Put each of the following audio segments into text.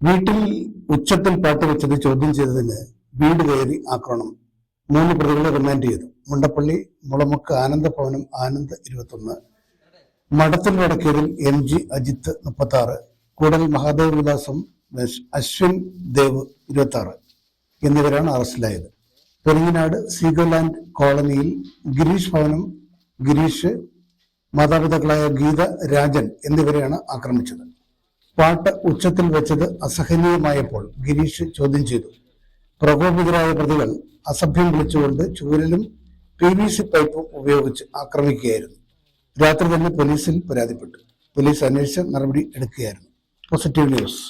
വീട്ടിൽ ഉച്ചത്തിൽ പാട്ട് വെച്ചത് ചോദ്യം ചെയ്തതിന് വീട് കയറി ആക്രമണം. 3 പ്രതികളെ റിമാൻഡ് ചെയ്തു. മുണ്ടപ്പള്ളി മുളമുക്ക് ആനന്ദഭവനം ആനന്ദ് 21, മഠത്തിൽ വടക്കേതിൽ MG അജിത്ത് 36, കൂടൽ മഹാദേവ വിലാസം അശ്വിൻ ദേവ് 26 എന്നിവരാണ് അറസ്റ്റിലായത്. പെരിങ്ങനാട് സീഗർലാൻഡ് കോളനിയിൽ ഗിരീഷ് ഭവനം ഗിരീഷ്, മാതാപിതാക്കളായ ഗീത, രാജൻ എന്നിവരെയാണ് ആക്രമിച്ചത്. പാട്ട് ഉച്ചത്തിൽ വെച്ചത് അസഹനീയമായപ്പോൾ ഗിരീഷ് ചോദ്യം ചെയ്തു. പ്രകോപിതരായ പ്രതികൾ അസഭ്യം വിളിച്ചുകൊണ്ട് ചൂരലും PVC പൈപ്പും ഉപയോഗിച്ച് ആക്രമിക്കുകയായിരുന്നു. രാത്രി തന്നെ പോലീസിൽ പരാതിപ്പെട്ടു. പോലീസ് അന്വേഷിച്ച് നടപടി എടുക്കുകയായിരുന്നു. Positive news.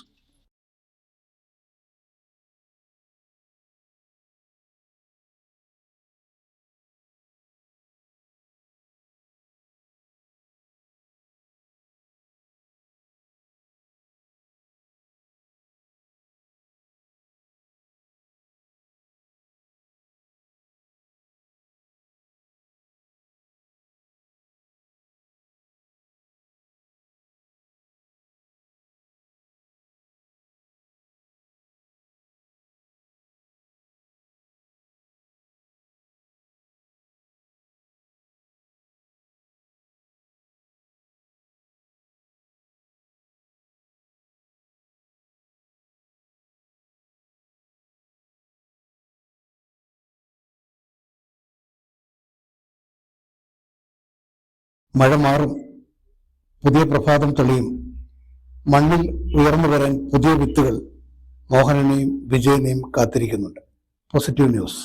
മഴ മാറും, പുതിയ പ്രഭാതം തെളിയും. മണ്ണിൽ ഉയർന്നു വരാൻ പുതിയ വിത്തുകൾ മോഹനനെയും വിജയനെയും കാത്തിരിക്കുന്നുണ്ട്. Positive news.